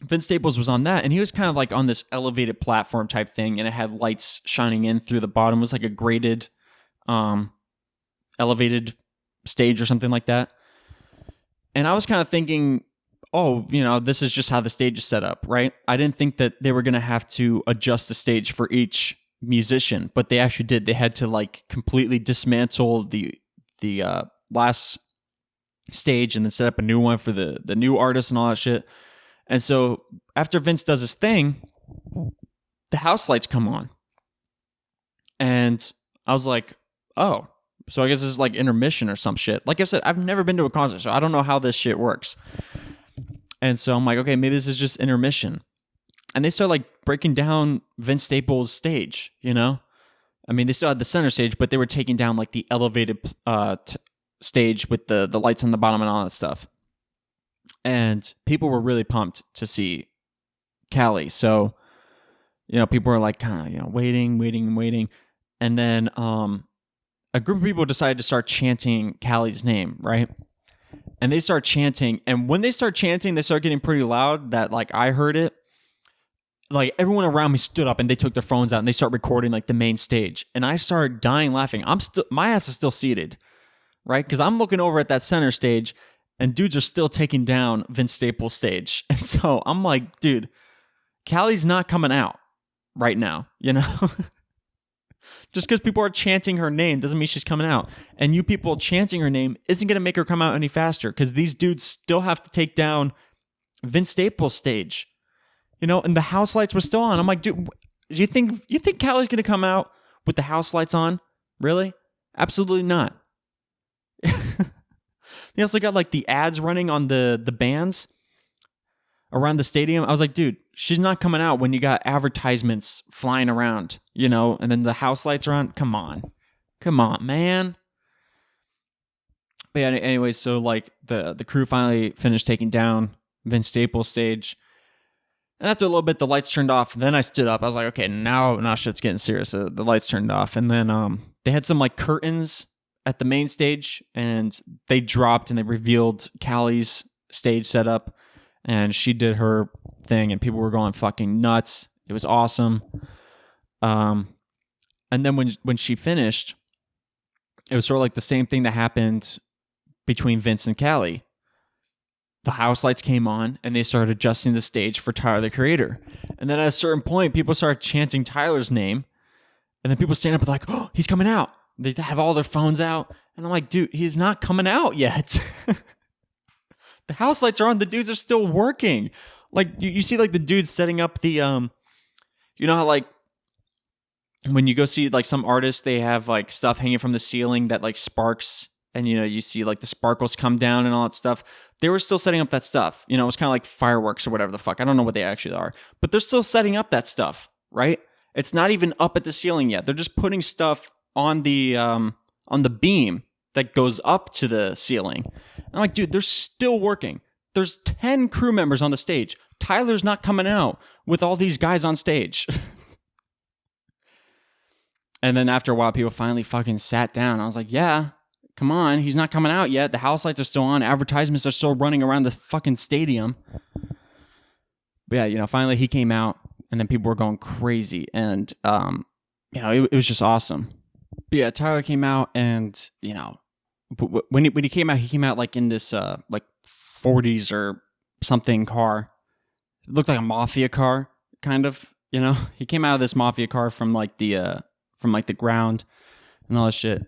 Vince Staples was on that, and he was kind of like on this elevated platform type thing, and it had lights shining in through the bottom. It was like a graded, elevated stage or something like that. And I was kind of thinking, oh, this is just how the stage is set up, right? I didn't think that they were going to have to adjust the stage for each musician, but they actually did. They had to like completely dismantle the last stage and then set up a new one for the new artist and all that shit. And so after Vince does his thing, the house lights come on. And I was like, oh, so I guess this is like intermission or some shit. Like I said, I've never been to a concert, so I don't know how this shit works. And so I'm like, okay, maybe this is just intermission. And they start like breaking down Vince Staples' stage, you know? I mean, they still had the center stage, but they were taking down like the elevated stage with the lights on the bottom and all that stuff. And people were really pumped to see Callie. So, people were like kind of, waiting. And then a group of people decided to start chanting Callie's name, right? And they start chanting. And when they start chanting, they start getting pretty loud that like I heard it. Like everyone around me stood up and they took their phones out and they start recording like the main stage. And I started dying laughing. My ass is still seated, right? Because I'm looking over at that center stage and dudes are still taking down Vince Staples' stage. And so I'm like, dude, Callie's not coming out right now, Just because people are chanting her name doesn't mean she's coming out. And you people chanting her name isn't going to make her come out any faster because these dudes still have to take down Vince Staples' stage. And the house lights were still on. I'm like, dude, do you think Callie's going to come out with the house lights on? Really? Absolutely not. They also got like the ads running on the bands around the stadium. I was like, dude, she's not coming out when you got advertisements flying around, and then the house lights are on. Come on, man. But yeah, anyway, so like the crew finally finished taking down Vince Staples' stage. And after a little bit, the lights turned off. Then I stood up. I was like, okay, now shit's getting serious. So the lights turned off. And then they had some like curtains at the main stage. And they dropped and they revealed Callie's stage setup. And she did her thing. And people were going fucking nuts. It was awesome. And then when she finished, it was sort of like the same thing that happened between Vince and Callie. The house lights came on and they started adjusting the stage for Tyler, the Creator. And then at a certain point, people started chanting Tyler's name. And then people stand up and like, oh, he's coming out. They have all their phones out. And I'm like, dude, he's not coming out yet. The house lights are on. The dudes are still working. Like you see like the dudes setting up the, how like when you go see like some artists, they have like stuff hanging from the ceiling that like sparks. And, you see like the sparkles come down and all that stuff. They were still setting up that stuff. It was kind of like fireworks or whatever the fuck. I don't know what they actually are. But they're still setting up that stuff, right? It's not even up at the ceiling yet. They're just putting stuff on the beam that goes up to the ceiling. And I'm like, dude, they're still working. There's 10 crew members on the stage. Tyler's not coming out with all these guys on stage. And then after a while, people finally fucking sat down. I was like, yeah. Come on, he's not coming out yet. The house lights are still on. Advertisements are still running around the fucking stadium. But yeah, finally he came out, and then people were going crazy, and it was just awesome. But yeah, Tyler came out, and when he came out like in this like 40s or something car. It looked like a mafia car, kind of. He came out of this mafia car from like the ground and all that shit.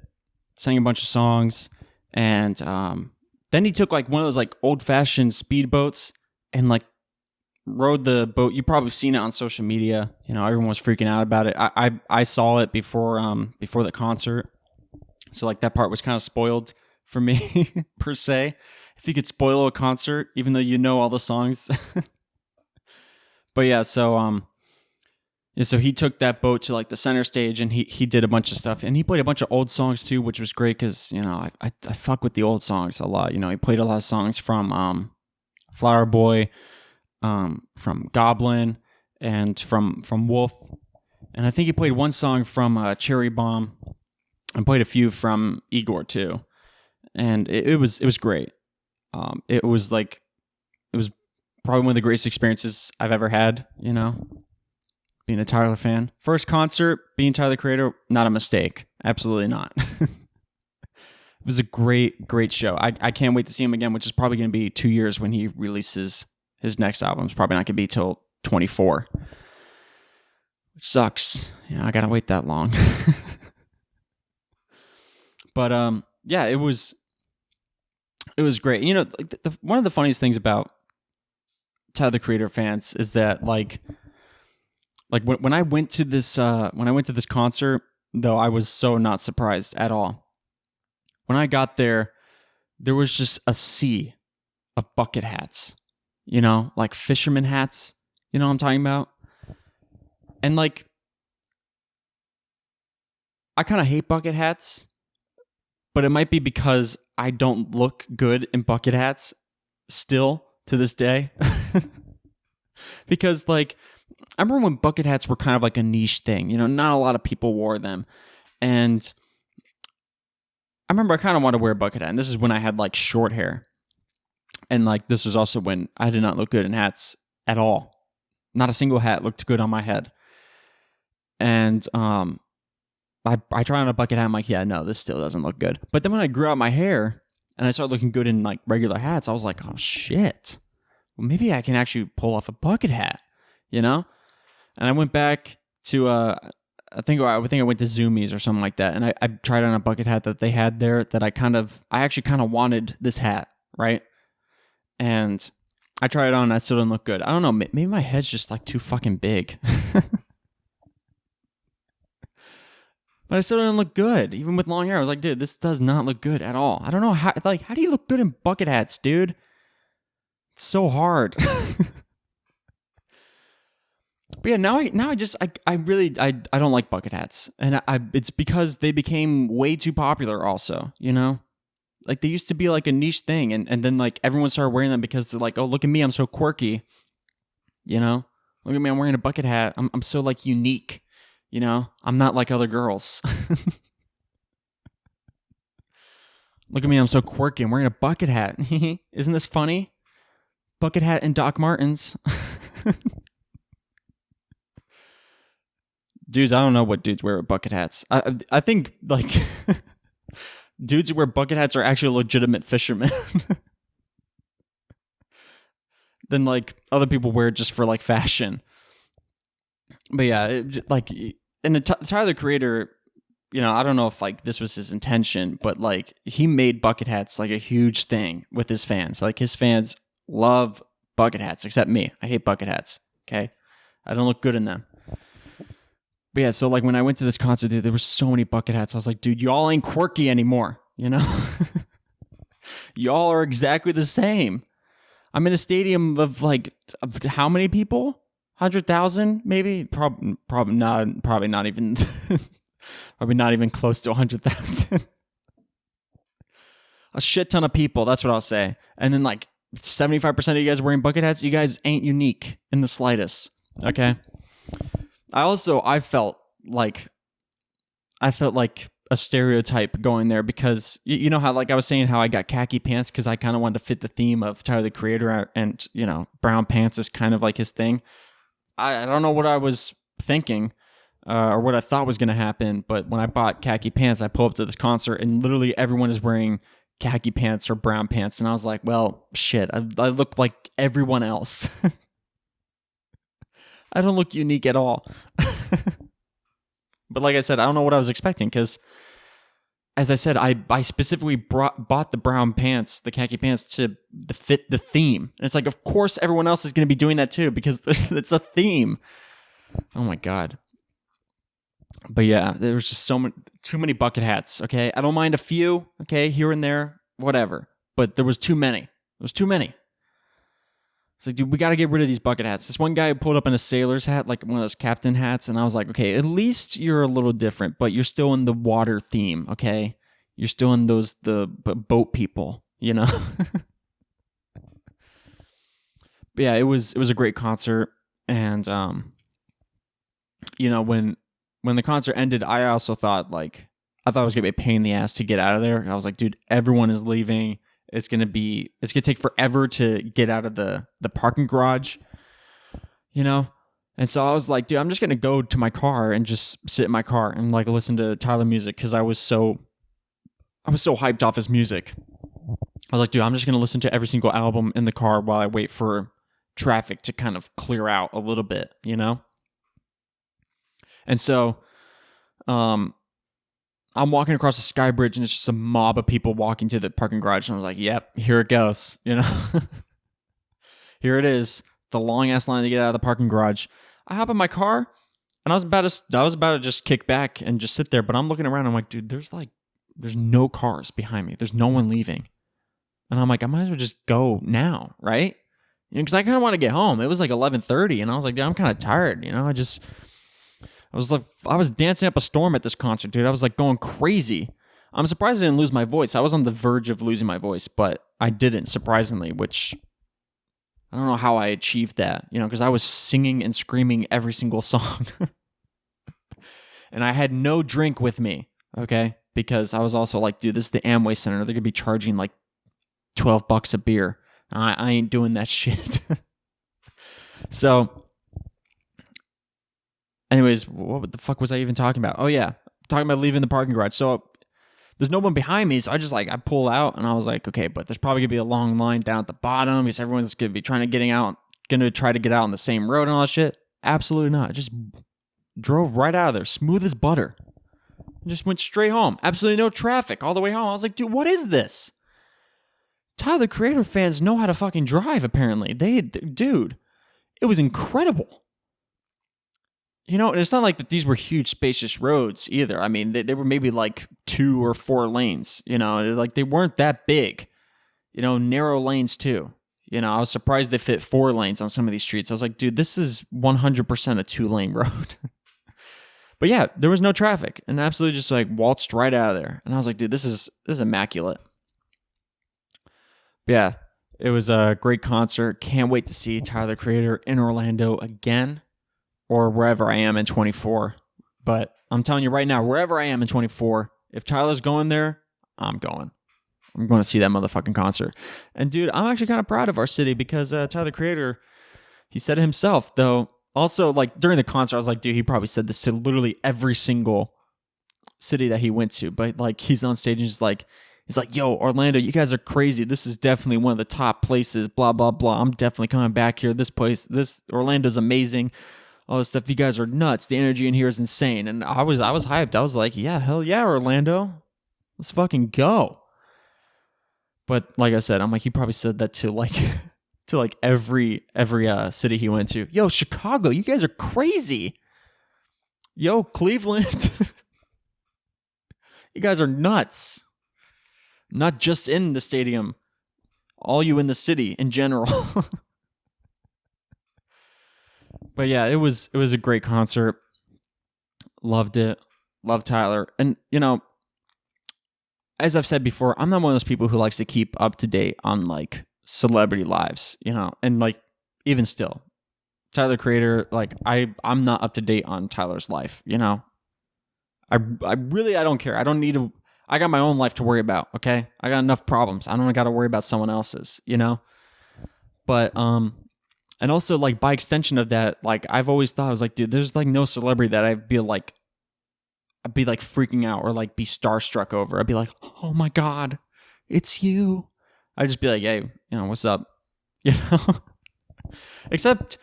Sang a bunch of songs, and then he took like one of those like old-fashioned speedboats and like rode the boat. You've probably seen it on social media. Everyone was freaking out about it. I saw it before the concert, so like that part was kind of spoiled for me per se. If you could spoil a concert, even though all the songs. But yeah, so so he took that boat to like the center stage and he did a bunch of stuff, and he played a bunch of old songs too, which was great because I fuck with the old songs a lot. He played a lot of songs from Flower Boy, from Goblin, and from Wolf, and I think he played one song from Cherry Bomb, and played a few from Igor too, and it was great. It was probably one of the greatest experiences I've ever had. Being a Tyler fan. First concert, being Tyler the Creator, not a mistake. Absolutely not. It was a great, great show. I can't wait to see him again, which is probably going to be 2 years when he releases his next album. It's probably not going to be till 24. Which sucks. I got to wait that long. But yeah, it was great. One of the funniest things about Tyler the Creator fans is that like when I went to this concert, though, I was so not surprised at all. When I got there, there was just a sea of bucket hats. like fisherman hats. You know what I'm talking about? And like, I kind of hate bucket hats, but it might be because I don't look good in bucket hats still to this day. Because like, I remember when bucket hats were kind of like a niche thing, not a lot of people wore them. And I remember I kind of wanted to wear a bucket hat. And this is when I had like short hair. And like, this was also when I did not look good in hats at all. Not a single hat looked good on my head. And I tried on a bucket hat. I'm like, yeah, no, this still doesn't look good. But then when I grew out my hair and I started looking good in like regular hats, I was like, oh shit. Well, maybe I can actually pull off a bucket hat, And I went back to I think I went to Zoomies or something like that, and I tried on a bucket hat that they had there that I actually kind of wanted this hat, right? And I tried it on and I still didn't look good. I don't know, maybe my head's just like too fucking big. But I still didn't look good, even with long hair. I was like, dude, this does not look good at all. I don't know how do you look good in bucket hats, dude? It's so hard. But yeah, now I really don't like bucket hats, and it's because they became way too popular. Also, like they used to be like a niche thing, and then like everyone started wearing them because they're like, oh, look at me, I'm so quirky, look at me, I'm wearing a bucket hat, I'm so like unique, I'm not like other girls. Look at me, I'm so quirky, I'm wearing a bucket hat. Isn't this funny? Bucket hat and Doc Martens. Dudes, I don't know what dudes wear with bucket hats. I think like dudes who wear bucket hats are actually legitimate fishermen. Than like other people wear it just for like fashion. But yeah, and Tyler the Creator, I don't know if like this was his intention, but like he made bucket hats like a huge thing with his fans. Like his fans love bucket hats, except me. I hate bucket hats. Okay, I don't look good in them. But yeah, so like when I went to this concert, dude, there were so many bucket hats. I was like, dude, y'all ain't quirky anymore, Y'all are exactly the same. I'm in a stadium of how many people? 100,000, maybe? Probably not. Probably not even. Probably not even close to 100,000. A shit ton of people. That's what I'll say. And then like 75% of you guys wearing bucket hats. You guys ain't unique in the slightest. Okay. I felt like a stereotype going there because you know how like I was saying how I got khaki pants because I kind of wanted to fit the theme of Tyler the Creator, and brown pants is kind of like his thing. I don't know what I was thinking or what I thought was going to happen, but when I bought khaki pants, I pulled up to this concert and literally everyone is wearing khaki pants or brown pants, and I was like, well, shit, I look like everyone else. I don't look unique at all. But like I said, I don't know what I was expecting because, as I said, I specifically bought the brown pants, the khaki pants, to fit the theme. And it's like, of course, everyone else is going to be doing that too because it's a theme. Oh my God. But yeah, there was just too many bucket hats, okay? I don't mind a few, okay, here and there, whatever. But there was too many. There was too many. It's like, dude, we got to get rid of these bucket hats. This one guy pulled up in a sailor's hat, like one of those captain hats, and I was like, okay, at least you're a little different, but you're still in the water theme, okay? You're still in the boat people, But yeah, it was a great concert, and when the concert ended, I also thought it was gonna be a pain in the ass to get out of there. I was like, dude, everyone is leaving. It's gonna take forever to get out of the parking garage, And so I was like, dude, I'm just gonna go to my car and just sit in my car and like listen to Tyler music because I was so hyped off his music. I was like, dude, I'm just gonna listen to every single album in the car while I wait for traffic to kind of clear out a little bit, And so, I'm walking across the Sky Bridge and it's just a mob of people walking to the parking garage. And I was like, yep, here it goes. Here it is. The long ass line to get out of the parking garage. I hop in my car and I was about to just kick back and just sit there. But I'm looking around. I'm like, dude, there's no cars behind me. There's no one leaving. And I'm like, I might as well just go now. Right. because I kind of want to get home. It was like 11:30, and I was like, dude, I'm kind of tired. I was dancing up a storm at this concert, dude. I was like going crazy. I'm surprised I didn't lose my voice. I was on the verge of losing my voice, but I didn't, surprisingly, which I don't know how I achieved that, because I was singing and screaming every single song. And I had no drink with me, okay? Because I was also like, dude, this is the Amway Center. They're going to be charging like $12 a beer. I ain't doing that shit. So, anyways, what the fuck was I even talking about? Oh, yeah. Talking about leaving the parking garage. So, there's no one behind me. So, I pull out and I was like, okay, but there's probably going to be a long line down at the bottom because everyone's going to be try to get out on the same road and all that shit. Absolutely not. I just drove right out of there, smooth as butter. Just went straight home. Absolutely no traffic all the way home. I was like, dude, what is this? Tyler, the Creator fans know how to fucking drive, apparently. Dude, it was incredible. And it's not like that these were huge, spacious roads either. I mean, they were maybe like 2 or 4 lanes, like they weren't that big, narrow lanes too. I was surprised they fit 4 lanes on some of these streets. I was like, dude, this is 100% a 2-lane road. But yeah, there was no traffic and absolutely just like waltzed right out of there. And I was like, dude, this is immaculate. But yeah, it was a great concert. Can't wait to see Tyler, the Creator in Orlando again or wherever I am in 24. But I'm telling you right now, wherever I am in 24, if Tyler's going there, I'm going. I'm going to see that motherfucking concert. And dude, I'm actually kind of proud of our city because Tyler, the Creator, he said it himself, though. Also, like during the concert, I was like, dude, he probably said this to literally every single city that he went to. But like, he's on stage and he's like, yo, Orlando, you guys are crazy. This is definitely one of the top places. Blah blah blah. I'm definitely coming back here. This Orlando's amazing. All this stuff. You guys are nuts. The energy in here is insane. And I was hyped. I was like, yeah, hell yeah, Orlando, let's fucking go. But like I said, I'm like, he probably said that to like. To like every city he went to. Yo, Chicago, you guys are crazy. Yo, Cleveland, you guys are nuts. Not just in the stadium, all you in the city in general. But yeah, it was a great concert. Loved it. Loved Tyler. And as I've said before, I'm not one of those people who likes to keep up to date on like celebrity lives, and like even still, Tyler, Creator, like I'm not up to date on Tyler's life, I don't care. I don't need to. I got my own life to worry about. Okay, I got enough problems. I don't got to worry about someone else's, But and also like by extension of that, like I've always thought, I was like, dude, there's like no celebrity that I'd be like freaking out or like be starstruck over. I'd be like, oh my god, it's you. I'd just be like, hey, what's up? Except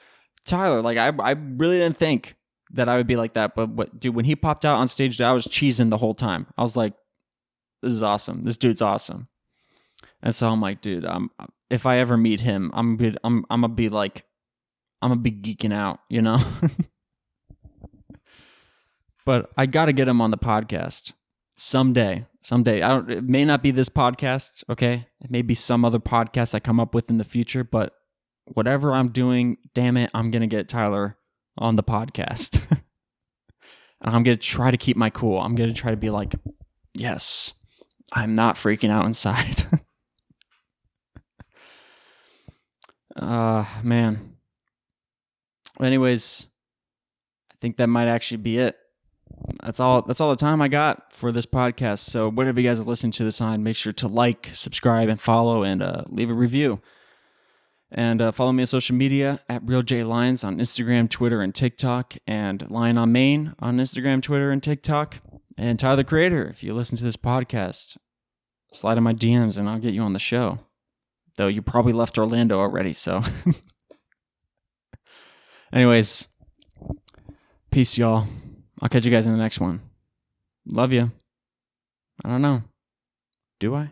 Tyler, like I really didn't think that I would be like that. But dude, when he popped out on stage, I was cheesing the whole time. I was like, this is awesome. This dude's awesome. And so I'm like, dude, if I ever meet him, I'm gonna be geeking out, But I got to get him on the podcast someday. It may not be this podcast, okay? It may be some other podcast I come up with in the future, but whatever I'm doing, damn it, I'm going to get Tyler on the podcast. And I'm going to try to keep my cool. I'm going to try to be like, yes, I'm not freaking out inside. Man. Anyways, I think that might actually be it. That's all the time I got for this podcast. So whatever you guys are listening to this on, make sure to like, subscribe, and follow, and leave a review. And follow me on social media at RealJLions on Instagram, Twitter, and TikTok, and Lion on Main on Instagram, Twitter, and TikTok. And Tyler, the Creator, if you listen to this podcast, slide in my DMs and I'll get you on the show. Though you probably left Orlando already, so. Anyways, peace, y'all. I'll catch you guys in the next one. Love you. I don't know. Do I?